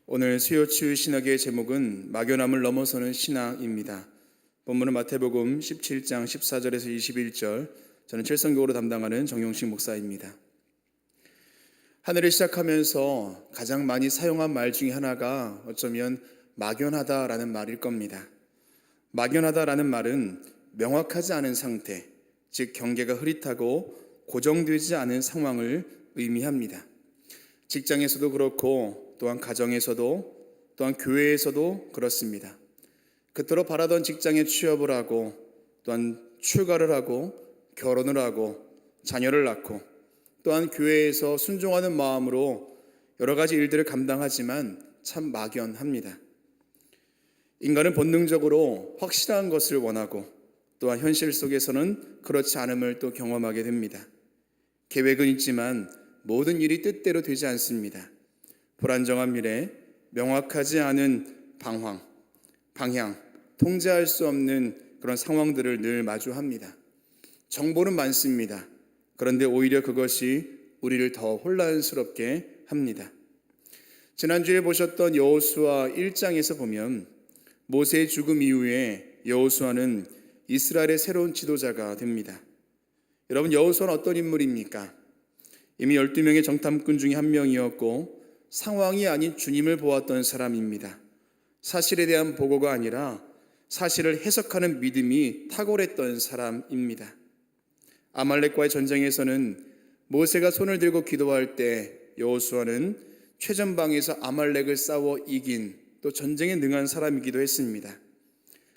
오늘 수요치유 신학의 제목은 막연함을 넘어서는 신앙입니다. 본문은 마태복음 17장 14절에서 21절, 저는 칠성교로 담당하는 정용식 목사입니다. 한 해를 시작하면서 가장 많이 사용한 말 중에 하나가 어쩌면 막연하다라는 말일 겁니다. 막연하다라는 말은 명확하지 않은 상태, 즉 경계가 흐릿하고 고정되지 않은 상황을 의미합니다. 직장에서도 그렇고 또한 가정에서도 또한 교회에서도 그렇습니다. 그토록 바라던 직장에 취업을 하고 또한 출가를 하고 결혼을 하고 자녀를 낳고 또한 교회에서 순종하는 마음으로 여러 가지 일들을 감당하지만 참 막연합니다. 인간은 본능적으로 확실한 것을 원하고 또한 현실 속에서는 그렇지 않음을 또 경험하게 됩니다. 계획은 있지만 모든 일이 뜻대로 되지 않습니다. 불안정한 미래, 명확하지 않은 방향, 통제할 수 없는 그런 상황들을 늘 마주합니다. 정보는 많습니다. 그런데 오히려 그것이 우리를 더 혼란스럽게 합니다. 지난주에 보셨던 여호수아 1장에서 보면 모세의 죽음 이후에 여호수아는 이스라엘의 새로운 지도자가 됩니다. 여러분, 여호수아는 어떤 인물입니까? 이미 12명의 정탐꾼 중에 한 명이었고 상황이 아닌 주님을 보았던 사람입니다. 사실에 대한 보고가 아니라 사실을 해석하는 믿음이 탁월했던 사람입니다. 아말렉과의 전쟁에서는 모세가 손을 들고 기도할 때 여호수아는 최전방에서 아말렉을 싸워 이긴 또 전쟁에 능한 사람이기도 했습니다.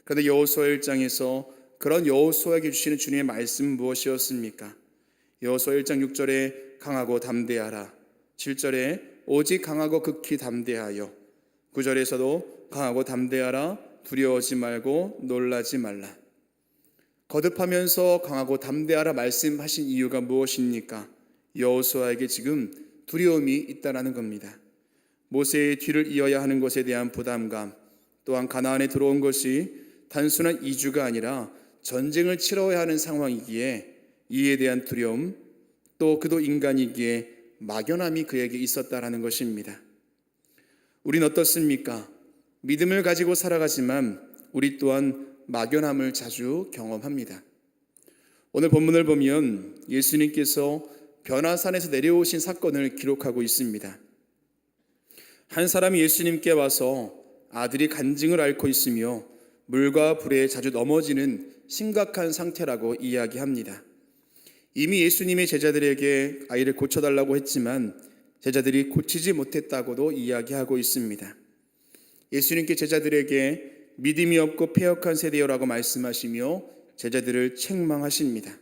그런데 여호수아 1장에서 그런 여호수아에게 주시는 주님의 말씀은 무엇이었습니까? 여호수아 1장 6절에 강하고 담대하라, 7절에 오직 강하고 극히 담대하여, 9절에서도 강하고 담대하라, 두려워하지 말고 놀라지 말라. 거듭하면서 강하고 담대하라 말씀하신 이유가 무엇입니까? 여호수아에게 지금 두려움이 있다는 겁니다. 모세의 뒤를 이어야 하는 것에 대한 부담감, 또한 가나안에 들어온 것이 단순한 이주가 아니라 전쟁을 치러야 하는 상황이기에 이에 대한 두려움, 또 그도 인간이기에 막연함이 그에게 있었다라는 것입니다. 우린 어떻습니까? 믿음을 가지고 살아가지만 우리 또한 막연함을 자주 경험합니다. 오늘 본문을 보면 예수님께서 변화산에서 내려오신 사건을 기록하고 있습니다. 한 사람이 예수님께 와서 아들이 간증을 앓고 있으며 물과 불에 자주 넘어지는 심각한 상태라고 이야기합니다. 이미 예수님의 제자들에게 아이를 고쳐달라고 했지만 제자들이 고치지 못했다고도 이야기하고 있습니다. 예수님께 제자들에게 믿음이 없고 패역한 세대여라고 말씀하시며 제자들을 책망하십니다.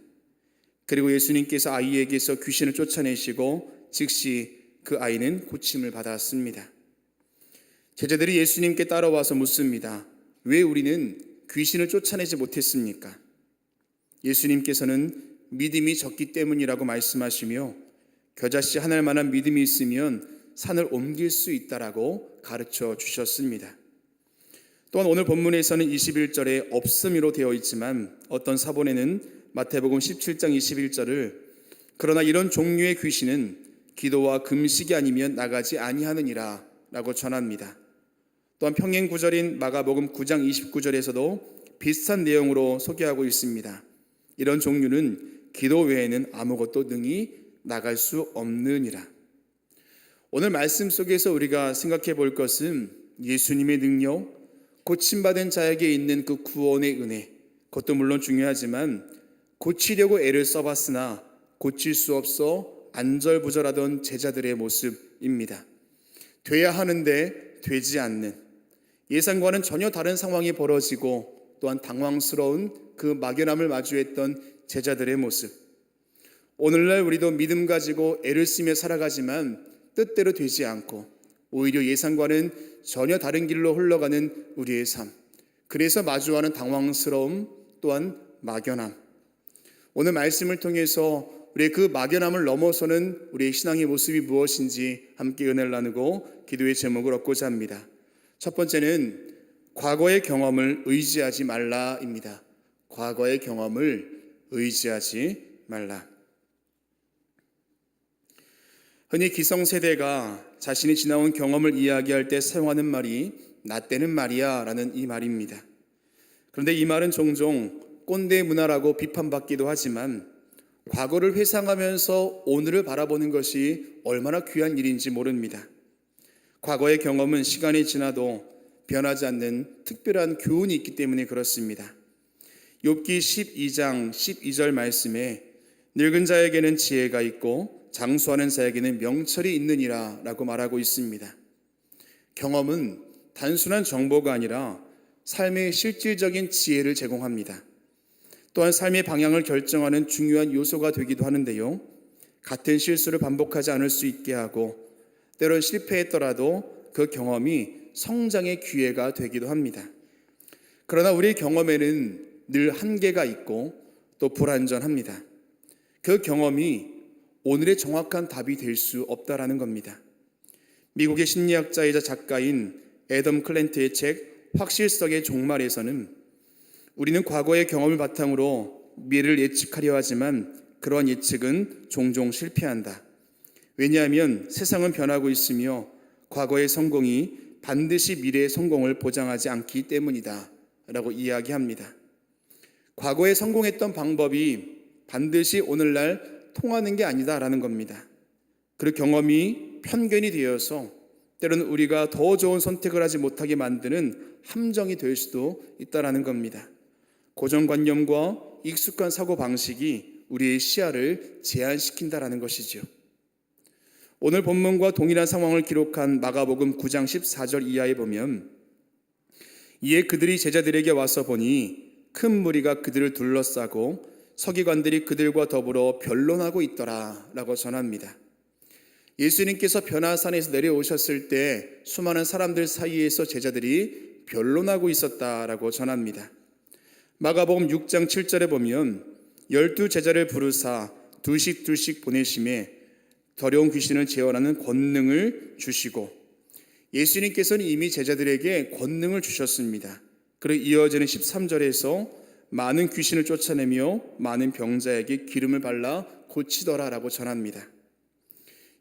그리고 예수님께서 아이에게서 귀신을 쫓아내시고 즉시 그 아이는 고침을 받았습니다. 제자들이 예수님께 따라와서 묻습니다. 왜 우리는 귀신을 쫓아내지 못했습니까? 예수님께서는 믿음이 적기 때문이라고 말씀하시며 겨자씨 하나일 만한 믿음이 있으면 산을 옮길 수 있다라고 가르쳐 주셨습니다. 또한 오늘 본문에서는 21절에 없음이로 되어 있지만 어떤 사본에는 마태복음 17장 21절을 그러나 이런 종류의 귀신은 기도와 금식이 아니면 나가지 아니하느니라 라고 전합니다. 또한 평행 구절인 마가복음 9장 29절에서도 비슷한 내용으로 소개하고 있습니다. 이런 종류는 기도 외에는 아무것도 능히 나갈 수 없느니라. 오늘 말씀 속에서 우리가 생각해 볼 것은 예수님의 능력, 고침받은 자에게 있는 그 구원의 은혜, 그것도 물론 중요하지만 고치려고 애를 써봤으나 고칠 수 없어 안절부절하던 제자들의 모습입니다. 돼야 하는데 되지 않는, 예상과는 전혀 다른 상황이 벌어지고 또한 당황스러운 그 막연함을 마주했던 제자들의 모습. 오늘날 우리도 믿음 가지고 애를 쓰며 살아가지만 뜻대로 되지 않고 오히려 예상과는 전혀 다른 길로 흘러가는 우리의 삶, 그래서 마주하는 당황스러움 또한 막연함. 오늘 말씀을 통해서 우리의 그 막연함을 넘어서는 우리의 신앙의 모습이 무엇인지 함께 은혜를 나누고 기도의 제목을 얻고자 합니다. 첫 번째는 과거의 경험을 의지하지 말라입니다. 과거의 경험을 의지하지 말라. 흔히 기성세대가 자신이 지나온 경험을 이야기할 때 사용하는 말이 나 때는 말이야 라는 이 말입니다. 그런데 이 말은 종종 꼰대 문화라고 비판받기도 하지만 과거를 회상하면서 오늘을 바라보는 것이 얼마나 귀한 일인지 모릅니다. 과거의 경험은 시간이 지나도 변하지 않는 특별한 교훈이 있기 때문에 그렇습니다. 욥기 12장 12절 말씀에 늙은 자에게는 지혜가 있고 장수하는 자에게는 명철이 있느니라 라고 말하고 있습니다. 경험은 단순한 정보가 아니라 삶의 실질적인 지혜를 제공합니다. 또한 삶의 방향을 결정하는 중요한 요소가 되기도 하는데요. 같은 실수를 반복하지 않을 수 있게 하고 때론 실패했더라도 그 경험이 성장의 기회가 되기도 합니다. 그러나 우리의 경험에는 늘 한계가 있고 또 불완전합니다. 그 경험이 오늘의 정확한 답이 될 수 없다라는 겁니다. 미국의 심리학자이자 작가인 애덤 클랜트의 책 확실성의 종말에서는 우리는 과거의 경험을 바탕으로 미래를 예측하려 하지만 그러한 예측은 종종 실패한다. 왜냐하면 세상은 변하고 있으며 과거의 성공이 반드시 미래의 성공을 보장하지 않기 때문이다 라고 이야기합니다. 과거에 성공했던 방법이 반드시 오늘날 통하는 게 아니다라는 겁니다. 그 경험이 편견이 되어서 때로는 우리가 더 좋은 선택을 하지 못하게 만드는 함정이 될 수도 있다라는 겁니다. 고정관념과 익숙한 사고방식이 우리의 시야를 제한시킨다라는 것이죠. 오늘 본문과 동일한 상황을 기록한 마가복음 9장 14절 이하에 보면 이에 그들이 제자들에게 와서 보니 큰 무리가 그들을 둘러싸고 서기관들이 그들과 더불어 변론하고 있더라 라고 전합니다. 예수님께서 변화산에서 내려오셨을 때 수많은 사람들 사이에서 제자들이 변론하고 있었다라고 전합니다. 마가복음 6장 7절에 보면 12 제자를 부르사 둘씩 보내심에 더러운 귀신을 제어하는 권능을 주시고 예수님께서는 이미 제자들에게 권능을 주셨습니다. 그리고 이어지는 13절에서 많은 귀신을 쫓아내며 많은 병자에게 기름을 발라 고치더라라고 전합니다.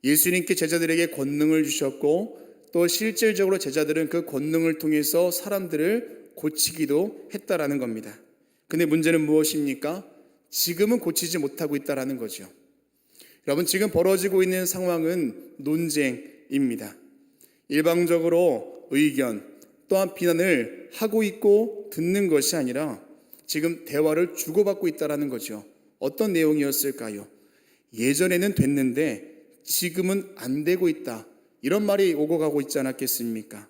예수님께 제자들에게 권능을 주셨고 또 실질적으로 제자들은 그 권능을 통해서 사람들을 고치기도 했다라는 겁니다. 근데 문제는 무엇입니까? 지금은 고치지 못하고 있다라는 거죠. 여러분, 지금 벌어지고 있는 상황은 논쟁입니다. 일방적으로 의견 또한 비난을 하고 있고 듣는 것이 아니라 지금 대화를 주고받고 있다라는 거죠. 어떤 내용이었을까요? 예전에는 됐는데 지금은 안 되고 있다. 이런 말이 오고 가고 있지 않았겠습니까?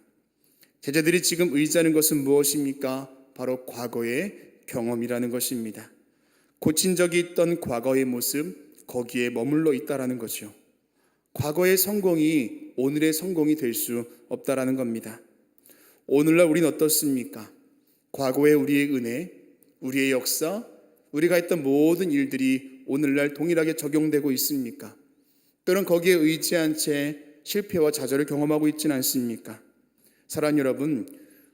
제자들이 지금 의지하는 것은 무엇입니까? 바로 과거의 경험이라는 것입니다. 고친 적이 있던 과거의 모습, 거기에 머물러 있다라는 거죠. 과거의 성공이 오늘의 성공이 될 수 없다라는 겁니다. 오늘날 우리는 어떻습니까? 과거의 우리의 은혜, 우리의 역사, 우리가 했던 모든 일들이 오늘날 동일하게 적용되고 있습니까? 또는 거기에 의지한 채 실패와 좌절을 경험하고 있지는 않습니까? 사랑하는 여러분,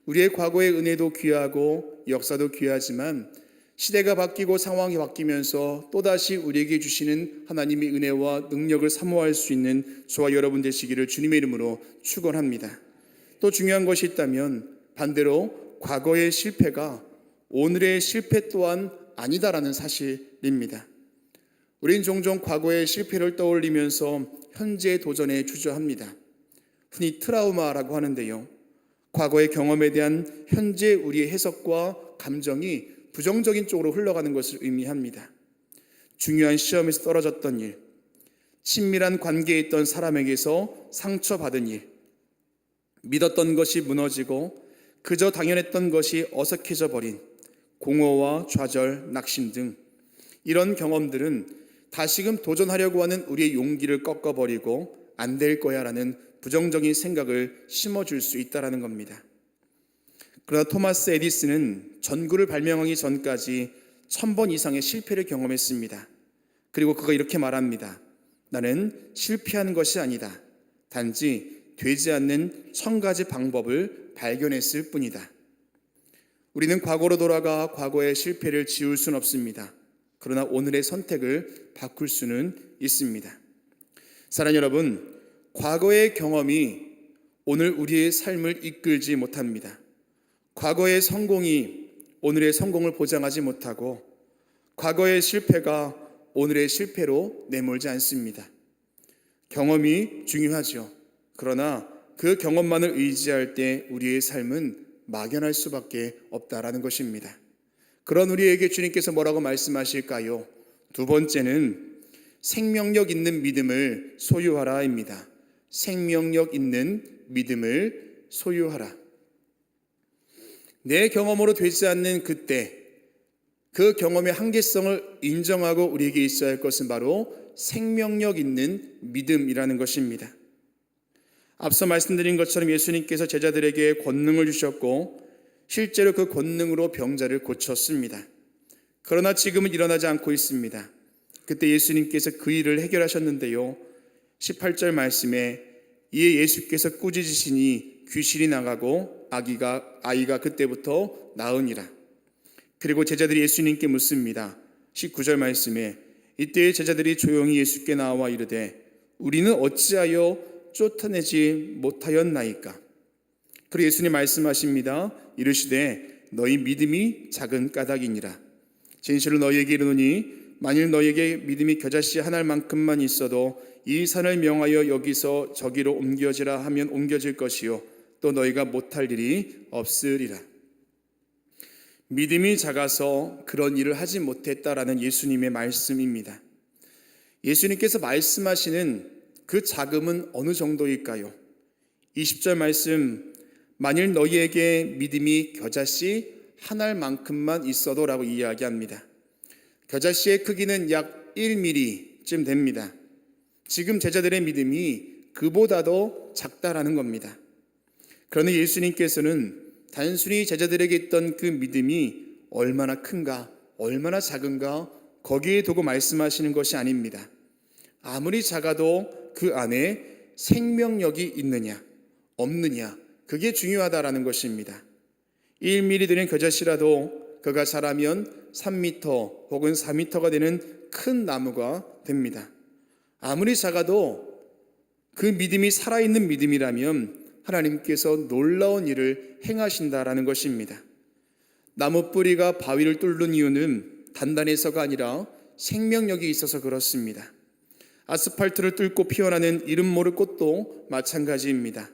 우리의 과거의 은혜도 귀하고 역사도 귀하지만 시대가 바뀌고 상황이 바뀌면서 또다시 우리에게 주시는 하나님의 은혜와 능력을 사모할 수 있는 저와 여러분 되시기를 주님의 이름으로 축원합니다. 또 중요한 것이 있다면 반대로 과거의 실패가 오늘의 실패 또한 아니다라는 사실입니다. 우린 종종 과거의 실패를 떠올리면서 현재의 도전에 주저합니다. 흔히 트라우마라고 하는데요. 과거의 경험에 대한 현재 우리의 해석과 감정이 부정적인 쪽으로 흘러가는 것을 의미합니다. 중요한 시험에서 떨어졌던 일, 친밀한 관계에 있던 사람에게서 상처받은 일, 믿었던 것이 무너지고 그저 당연했던 것이 어색해져 버린 공허와 좌절, 낙심 등 이런 경험들은 다시금 도전하려고 하는 우리의 용기를 꺾어버리고 안 될 거야 라는 부정적인 생각을 심어줄 수 있다는 겁니다. 그러나 토마스 에디슨은 전구를 발명하기 전까지 1000번 이상의 실패를 경험했습니다. 그리고 그가 이렇게 말합니다. 나는 실패하는 것이 아니다. 단지 되지 않는 1000가지 방법을 발견했을 뿐이다. 우리는 과거로 돌아가 과거의 실패를 지울 수는 없습니다. 그러나 오늘의 선택을 바꿀 수는 있습니다. 사랑하는 여러분, 과거의 경험이 오늘 우리의 삶을 이끌지 못합니다. 과거의 성공이 오늘의 성공을 보장하지 못하고 과거의 실패가 오늘의 실패로 내몰지 않습니다. 경험이 중요하죠. 그러나 그 경험만을 의지할 때 우리의 삶은 막연할 수밖에 없다라는 것입니다. 그런 우리에게 주님께서 뭐라고 말씀하실까요? 두 번째는 생명력 있는 믿음을 소유하라입니다. 생명력 있는 믿음을 소유하라. 내 경험으로 되지 않는 그때 그 경험의 한계성을 인정하고 우리에게 있어야 할 것은 바로 생명력 있는 믿음이라는 것입니다. 앞서 말씀드린 것처럼 예수님께서 제자들에게 권능을 주셨고 실제로 그 권능으로 병자를 고쳤습니다. 그러나 지금은 일어나지 않고 있습니다. 그때 예수님께서 그 일을 해결하셨는데요. 18절 말씀에 이에 예수께서 꾸짖으시니 귀신이 나가고 아이가 그때부터 나으니라. 그리고 제자들이 예수님께 묻습니다. 19절 말씀에 이때 제자들이 조용히 예수께 나와 이르되 우리는 어찌하여 쫓아내지 못하였나이까. 그리고 예수님 말씀하십니다. 이르시되 너희 믿음이 작은 까닭이니라. 진실로 너희에게 이르노니 만일 너희에게 믿음이 겨자씨 한 알만큼만 있어도 이 산을 명하여 여기서 저기로 옮겨지라 하면 옮겨질 것이요 또 너희가 못할 일이 없으리라. 믿음이 작아서 그런 일을 하지 못했다라는 예수님의 말씀입니다. 예수님께서 말씀하시는 그 자금은 어느 정도일까요? 20절 말씀 만일 너희에게 믿음이 겨자씨 한 알만큼만 있어도 라고 이야기합니다. 겨자씨의 크기는 약 1mm쯤 됩니다. 지금 제자들의 믿음이 그보다도 작다라는 겁니다. 그러나 예수님께서는 단순히 제자들에게 있던 그 믿음이 얼마나 큰가, 얼마나 작은가 거기에 두고 말씀하시는 것이 아닙니다. 아무리 작아도 그 안에 생명력이 있느냐, 없느냐, 그게 중요하다라는 것입니다. 1mm 되는 겨자씨라도 그가 자라면 3m 혹은 4m가 되는 큰 나무가 됩니다. 아무리 작아도 그 믿음이 살아있는 믿음이라면 하나님께서 놀라운 일을 행하신다라는 것입니다. 나무 뿌리가 바위를 뚫는 이유는 단단해서가 아니라 생명력이 있어서 그렇습니다. 아스팔트를 뚫고 피어나는 이름 모를 꽃도 마찬가지입니다.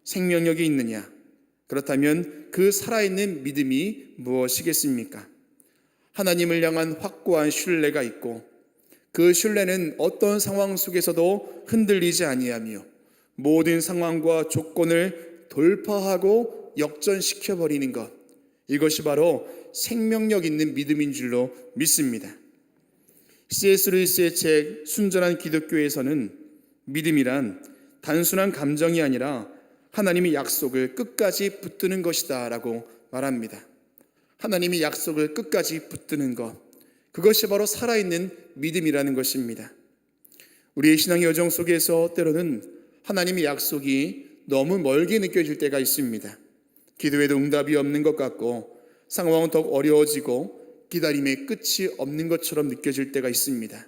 생명력이 있느냐? 그렇다면 그 살아있는 믿음이 무엇이겠습니까? 하나님을 향한 확고한 신뢰가 있고 그 신뢰는 어떤 상황 속에서도 흔들리지 아니하며 모든 상황과 조건을 돌파하고 역전시켜버리는 것, 이것이 바로 생명력 있는 믿음인 줄로 믿습니다. C.S. 루이스의 책 순전한 기독교에서는 믿음이란 단순한 감정이 아니라 하나님의 약속을 끝까지 붙드는 것이다 라고 말합니다. 하나님의 약속을 끝까지 붙드는 것, 그것이 바로 살아있는 믿음이라는 것입니다. 우리의 신앙의 여정 속에서 때로는 하나님의 약속이 너무 멀게 느껴질 때가 있습니다. 기도에도 응답이 없는 것 같고 상황은 더욱 어려워지고 기다림의 끝이 없는 것처럼 느껴질 때가 있습니다.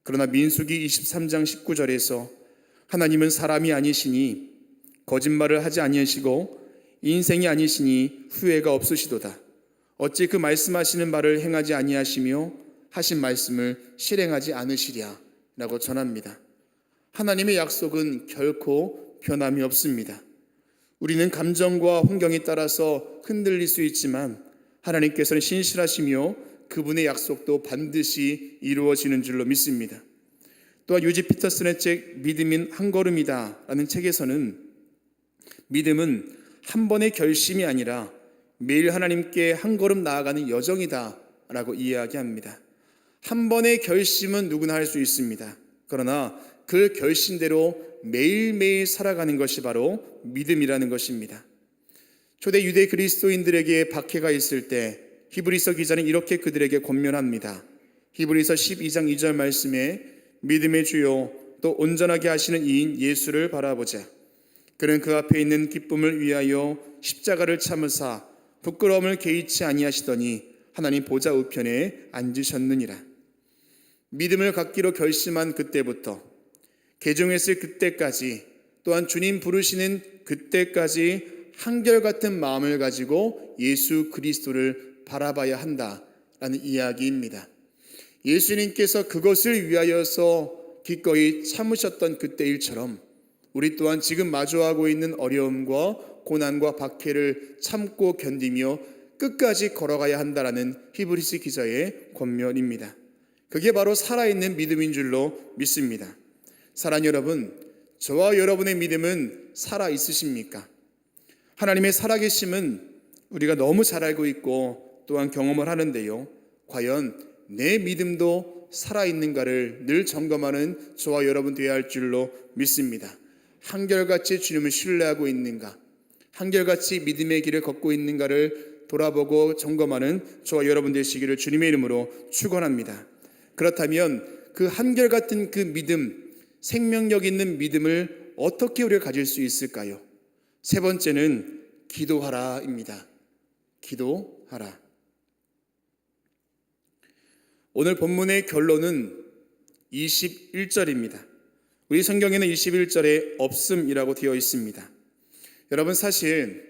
그러나 민수기 23장 19절에서 하나님은 사람이 아니시니 거짓말을 하지 아니하시고 인생이 아니시니 후회가 없으시도다. 어찌 그 말씀하시는 바를 행하지 아니하시며 하신 말씀을 실행하지 않으시랴 라고 전합니다. 하나님의 약속은 결코 변함이 없습니다. 우리는 감정과 환경에 따라서 흔들릴 수 있지만 하나님께서는 신실하시며 그분의 약속도 반드시 이루어지는 줄로 믿습니다. 또한 유지 피터슨의 책 믿음인 한 걸음이다 라는 책에서는 믿음은 한 번의 결심이 아니라 매일 하나님께 한 걸음 나아가는 여정이다 라고 이야기합니다. 한 번의 결심은 누구나 할 수 있습니다. 그러나 그 결심대로 매일매일 살아가는 것이 바로 믿음이라는 것입니다. 초대 유대 그리스도인들에게 박해가 있을 때 히브리서 기자는 이렇게 그들에게 권면합니다. 히브리서 12장 2절 말씀에 믿음의 주요 또 온전하게 하시는 이인 예수를 바라보자. 그는 그 앞에 있는 기쁨을 위하여 십자가를 참으사 부끄러움을 개의치 아니하시더니 하나님 보좌 우편에 앉으셨느니라. 믿음을 갖기로 결심한 그때부터 개종했을 그때까지, 또한 주님 부르시는 그때까지 한결같은 마음을 가지고 예수 그리스도를 바라봐야 한다라는 이야기입니다. 예수님께서 그것을 위하여서 기꺼이 참으셨던 그때 일처럼 우리 또한 지금 마주하고 있는 어려움과 고난과 박해를 참고 견디며 끝까지 걸어가야 한다라는 히브리서 기자의 권면입니다. 그게 바로 살아있는 믿음인 줄로 믿습니다. 사랑하는 여러분, 저와 여러분의 믿음은 살아있으십니까? 하나님의 살아계심은 우리가 너무 잘 알고 있고 또한 경험을 하는데요, 과연 내 믿음도 살아있는가를 늘 점검하는 저와 여러분 되어야 할 줄로 믿습니다. 한결같이 주님을 신뢰하고 있는가, 한결같이 믿음의 길을 걷고 있는가를 돌아보고 점검하는 저와 여러분 되시기를 주님의 이름으로 축원합니다. 그렇다면 그 한결같은 그 믿음, 생명력 있는 믿음을 어떻게 우리가 가질 수 있을까요? 세 번째는 기도하라입니다. 기도하라. 오늘 본문의 결론은 21절입니다. 우리 성경에는 21절에 없음이라고 되어 있습니다. 여러분, 사실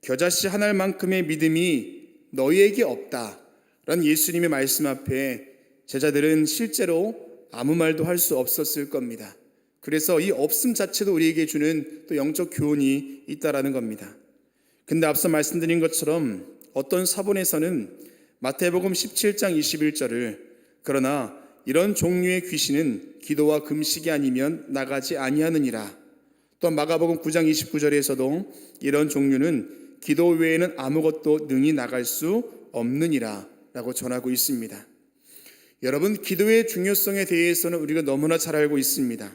겨자씨 한 알만큼의 믿음이 너희에게 없다라는 예수님의 말씀 앞에 제자들은 실제로 아무 말도 할 수 없었을 겁니다. 그래서 이 없음 자체도 우리에게 주는 또 영적 교훈이 있다라는 겁니다. 근데 앞서 말씀드린 것처럼 어떤 사본에서는 마태복음 17장 21절을 그러나 이런 종류의 귀신은 기도와 금식이 아니면 나가지 아니하느니라, 또 마가복음 9장 29절에서도 이런 종류는 기도 외에는 아무것도 능히 나갈 수 없느니라 라고 전하고 있습니다. 여러분, 기도의 중요성에 대해서는 우리가 너무나 잘 알고 있습니다.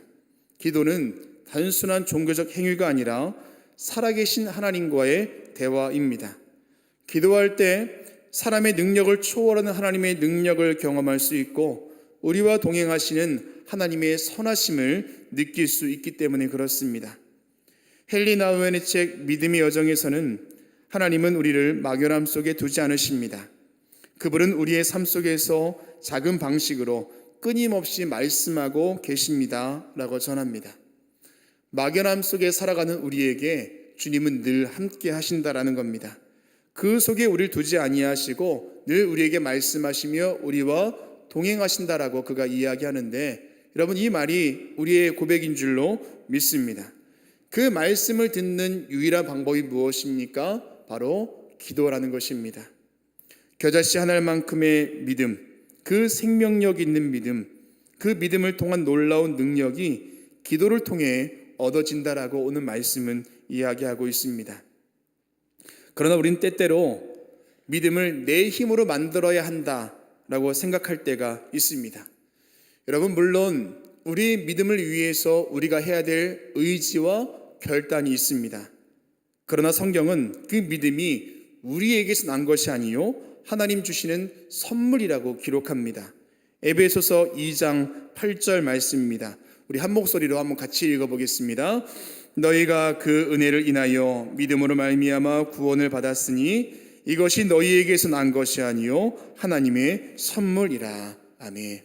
기도는 단순한 종교적 행위가 아니라 살아계신 하나님과의 대화입니다. 기도할 때 사람의 능력을 초월하는 하나님의 능력을 경험할 수 있고 우리와 동행하시는 하나님의 선하심을 느낄 수 있기 때문에 그렇습니다. 헨리 나우엔의 책 믿음의 여정에서는 하나님은 우리를 막연함 속에 두지 않으십니다. 그분은 우리의 삶 속에서 작은 방식으로 끊임없이 말씀하고 계십니다 라고 전합니다. 막연함 속에 살아가는 우리에게 주님은 늘 함께 하신다라는 겁니다. 그 속에 우리를 두지 아니하시고 늘 우리에게 말씀하시며 우리와 동행하신다라고 그가 이야기하는데, 여러분, 이 말이 우리의 고백인 줄로 믿습니다. 그 말씀을 듣는 유일한 방법이 무엇입니까? 바로 기도라는 것입니다. 겨자씨 한 알만큼의 믿음, 그 생명력 있는 믿음, 그 믿음을 통한 놀라운 능력이 기도를 통해 얻어진다라고 오늘 말씀은 이야기하고 있습니다. 그러나 우린 때때로 믿음을 내 힘으로 만들어야 한다라고 생각할 때가 있습니다. 여러분, 물론 우리 믿음을 위해서 우리가 해야 될 의지와 결단이 있습니다. 그러나 성경은 그 믿음이 우리에게서 난 것이 아니요 하나님 주시는 선물이라고 기록합니다. 에베소서 2장 8절 말씀입니다. 우리 한 목소리로 한번 같이 읽어보겠습니다. 너희가 그 은혜를 인하여 믿음으로 말미암아 구원을 받았으니 이것이 너희에게서 난 것이 아니요 하나님의 선물이라. 아멘.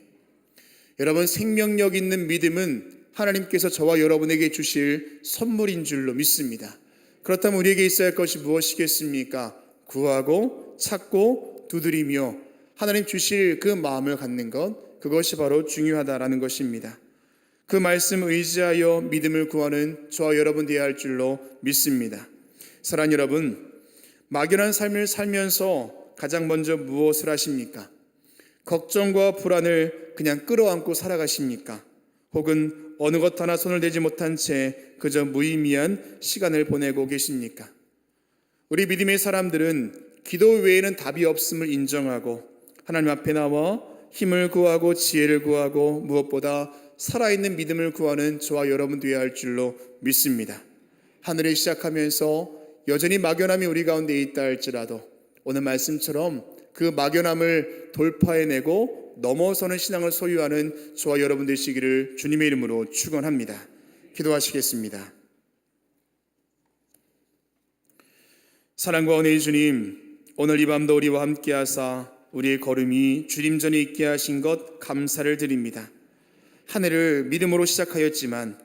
여러분, 생명력 있는 믿음은 하나님께서 저와 여러분에게 주실 선물인 줄로 믿습니다. 그렇다면 우리에게 있어야 할 것이 무엇이겠습니까? 구하고 찾고 두드리며 하나님 주실 그 마음을 갖는 것, 그것이 바로 중요하다라는 것입니다. 그 말씀 의지하여 믿음을 구하는 저와 여러분 되어야 할 줄로 믿습니다. 사랑하는 여러분, 막연한 삶을 살면서 가장 먼저 무엇을 하십니까? 걱정과 불안을 그냥 끌어안고 살아가십니까? 혹은 어느 것 하나 손을 대지 못한 채 그저 무의미한 시간을 보내고 계십니까? 우리 믿음의 사람들은 기도 외에는 답이 없음을 인정하고 하나님 앞에 나와 힘을 구하고 지혜를 구하고 무엇보다 살아있는 믿음을 구하는 저와 여러분 되어야 할 줄로 믿습니다. 하늘을 시작하면서 여전히 막연함이 우리 가운데 있다 할지라도 오늘 말씀처럼 그 막연함을 돌파해내고 넘어서는 신앙을 소유하는 저와 여러분 되시기를 주님의 이름으로 축원합니다. 기도하시겠습니다. 사랑과 은혜의 주님, 오늘 이 밤도 우리와 함께하사 우리의 걸음이 주님 전에 있게 하신 것 감사를 드립니다. 한 해를 믿음으로 시작하였지만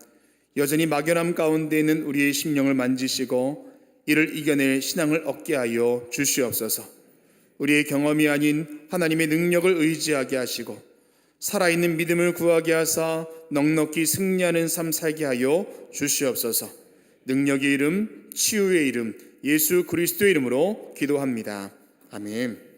여전히 막연함 가운데 있는 우리의 심령을 만지시고 이를 이겨낼 신앙을 얻게 하여 주시옵소서. 우리의 경험이 아닌 하나님의 능력을 의지하게 하시고 살아있는 믿음을 구하게 하사 넉넉히 승리하는 삶 살게 하여 주시옵소서. 능력의 이름, 치유의 이름, 예수 그리스도의 이름으로 기도합니다. 아멘.